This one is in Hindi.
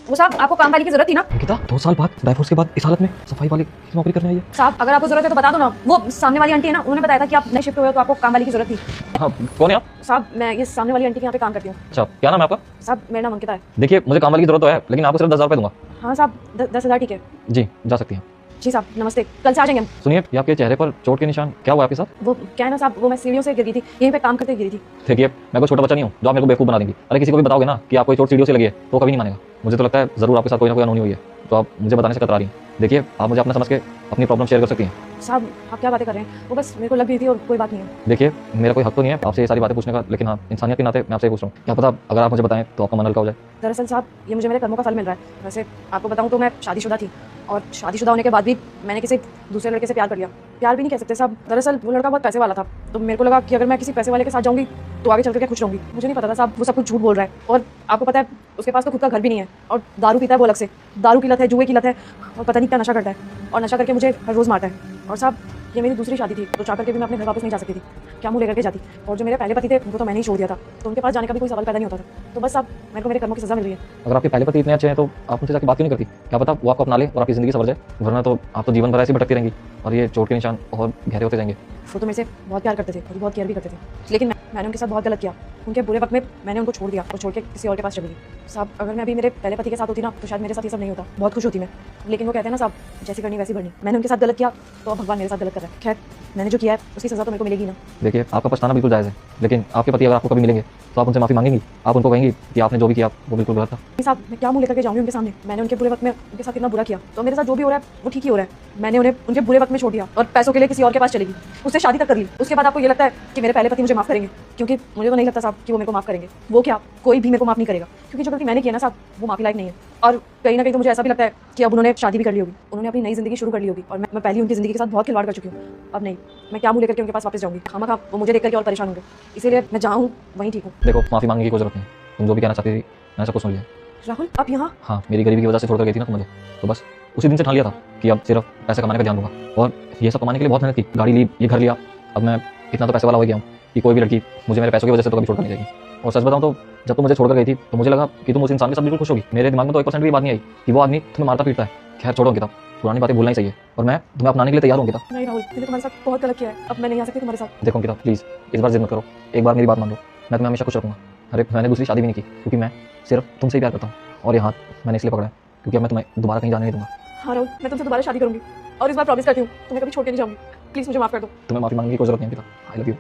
वो साहब आपको काम वाली की जरूरत थी ना। अंकिता 2 साल बाद डाइवोर्स के बाद इस हालत में सफाई वाली की नौकरी करने आई है। साहब अगर आपको जरूरत है तो बता दो ना, वो सामने वाली आंटी है ना, उन्होंने बताया था कि आप नए शिफ्ट हुए हो तो आपको काम वाली की जरूरत थी। हाँ, कौन है आप? साहब मैं ये सामने वाली आंटी के यहाँ पे काम करती हूँ। अच्छा, क्या नाम है आपका? साहब मेरा नाम अंकिता है। देखिए मुझे काम वाली की जरूरत तो है, लेकिन आपको सिर्फ 10,000 रुपये दूंगा। हाँ साहब 10,000 ठीक है। जी जा सकती हैं। जी साहब नमस्ते, कल से आ जाएंगे हम। सुनिए, ये आपके चेहरे पर चोट के निशान क्या हुआ आपके साथ? वो क्या है ना साहब, वो मैं सीढ़ियों से गिर गई थी, यहीं पे काम करते गिरी थी। देखिए मैं कोई छोटा बच्चा नहीं हूँ जो आप मेरे को बेवकूफ बना देंगी। अरे किसी को भी बताओगे ना कि आपको चोट सीढ़ियों से लगी है तो कभी नहीं मानेगा। मुझे तो लगता है जरूर आपके साथ कोई ना कोई अनहोनी हुई है, तो आप मुझे बताने से कतरा रही हैं। देखिए आप मुझे अपना समझ के अपनी प्रॉब्लम शेयर कर सकती हैं। साहब आप क्या बातें कर रहे हैं, वो बस मेरे को लग गई थी और कोई बात नहीं है। देखिए मेरा कोई हक तो नहीं है आपसे ये सारी बातें पूछने का, लेकिन हाँ इंसानियत के नाते मैं आपसे पूछ रहा हूँ, क्या पता अगर आप मुझे बताएं तो आपका मन हल्का हो जाए। दरअसल साहब ये मुझे मेरे कर्मों का फल मिल रहा है। वैसे आपको बताऊं तो मैं शादीशुदा थी और शादीशुदा होने के बाद भी मैंने किसी दूसरे लड़के से प्यार कर लिया। प्यार भी नहीं कह सकते साहब, दरअसल वो लड़का बहुत पैसे वाला था, तो मेरे को लगा कि अगर मैं किसी पैसे वाले के साथ जाऊंगी तो आगे चल कर खुश रहूंगी। मुझे नहीं पता था साहब वो सब कुछ झूठ बोल रहा है, और आपको पता है उसके पास तो खुद का घर भी नहीं है और दारू पीता है वो अलग से। दारू की लत है, जुए की लत है और पता नहीं क्या नशा करता है, और नशा करके मुझे हर रोज़ मारता है। और साहब ये मेरी दूसरी शादी थी, तो चाह करके भी मैं अपने घर वापस नहीं जा सकती थी। क्या मुँह लेकर के जाती? और जो मेरे पहले पति थे उनको तो मैंने ही छोड़ दिया था, तो उनके पास जाने का भी कोई सवाल पैदा नहीं होता था। तो बस अब मेरे को मेरे कर्मों की सजा मिल रही है। अगर आपके पहले पति इतने अच्छे हैं तो आप उनसे जाकर बात क्यों नहीं करती? क्या पता वो आपको अपना ले और आपकी जिंदगी सवर जाए, वरना तो आप तो जीवन भर ऐसे भटकती रहेंगी और ये चोट के निशान और गहरे होते जाएंगे। वो तो मेरे से बहुत प्यार करते थे और बहुत केयर भी करते थे, लेकिन मैंने उनके साथ बहुत गलत किया। उनके बुरे वक्त में मैंने उनको छोड़ दिया और छोड़ के किसी और के पास चली गई। साहब अगर मैं अभी मेरे पहले पति के साथ होती ना तो शायद मेरे साथ ये सब नहीं होता, बहुत खुश होती मैं। लेकिन वो कहते हैं ना साहब, जैसी करनी वैसी भरनी। मैंने उनके साथ गलत किया तो अब भगवान मेरे साथ गलत कर रहा है। खैर मैंने जो किया है उसकी सजा तो मेरे को मिलेगी ना। देखिए आपका पछताना बिल्कुल जायज़ है, लेकिन आपके पति अगर आपको कभी मिलेंगे तो आप उनसे माफ़ी मांगेंगी? आप उनको कहेंगी कि आपने जो भी किया वो बिल्कुल गलत था? साहब मैं क्या मुंह लेकर के जाऊंगी उनके सामने? मैंने उनके बुरे वक्त में उनके साथ कितना बुरा किया, तो मेरे साथ जो भी हो रहा है वो ठीक ही हो रहा है। मैंने उन्हें उनके बुरे वक्त में छोड़ दिया और पैसों के लिए किसी और के पास चलेगी, उससे शादी तक कर ली। उसके बाद आपको ये लगता है कि मेरे पहले पति मुझे माफ़ करेंगे? क्योंकि मुझे तो नहीं लगता साहब कि वो मेरे को माफ़ करेंगे। वो क्या, कोई भी मेरे को माफ़ नहीं करेगा, क्योंकि जो गलती मैंने किया ना साहब वो माफ़ी लायक नहीं है। और कहीं ना कहीं तो मुझे ऐसा भी लगता है कि अब उन्होंने शादी भी कर ली होगी, उन्होंने अपनी नई जिंदगी शुरू कर ली होगी, और मैं पहले उनकी जिंदगी के साथ बहुत खिलवाड़ कर चुकी हूँ। अब नहीं, मैं क्या मुँह लेकर के उनके पास वापस जाऊँगी? खामा वो मुझे देख करके और परेशान होंगे, इसीलिए मैं जहाँ हूँ वहीं ठीक हूँ। देखो माफ़ी मांगने की कोई जरूरत नहीं, तुम जो भी कहना चाहती थी मैंने सब कुछ सुन लिया। राहुल आप यहाँ? हाँ, मेरी गरीबी की वजह से छोड़कर गई थी ना तुम मुझे, तो बस उसी दिन से ठान लिया था कि अब सिर्फ पैसे कमाने का ध्यान दूंगा, और ये सब कमाने के लिए बहुत मेहनत की, गाड़ी ली, ये घर लिया। अब मैं इतना तो पैसे वाला हो गया हूँ कि कोई भी लड़की मुझे मेरे पैसों की वजह से तो कभी छोड़कर नहीं जाएगी। और सच बताऊँ तो जब तुम मुझे छोड़कर गई थी तो मुझे लगा कि तुम उस इंसान के साथ बिल्कुल खुश होगी। मेरे दिमाग में तो 1% भी बात नहीं आई कि वो आदमी तुम्हें मारता पीटता है। खैर छोड़ो अंकिता, पुरानी बातें भूलना ही चाहिए, और मैं तुम्हें अपनाने के लिए तैयार हूँ अंकिता। नहीं राहुल, मैंने तुम्हारे साथ बहुत गलत किया है, अब मैं नहीं आ सकती तुम्हारे साथ। देखो अंकिता प्लीज़ इस बार जिद मत करो, एक बार मेरी बात मान लो, मैं तुम्हें हमेशा खुश रखूँगा। अरे मैंने दूसरी शादी भी नहीं की क्योंकि मैं सिर्फ तुमसे ही प्यार करता हूँ, और ये हाथ मैंने इसलिए पकड़ा है क्योंकि अब मैं तुम्हें दोबारा कहीं जाने नहीं दूंगा। हाँ राहुल, मैं तुमसे दोबारा शादी करूंगी और इस बार प्रॉमिस करती हूँ तुम्हें कभी छोड़ के नहीं जाऊंगी। प्लीज मुझे माफ कर दो। तुम्हें माफ़ी मांगने की कोई जरूरत नहीं अंकिता, आई लव यू।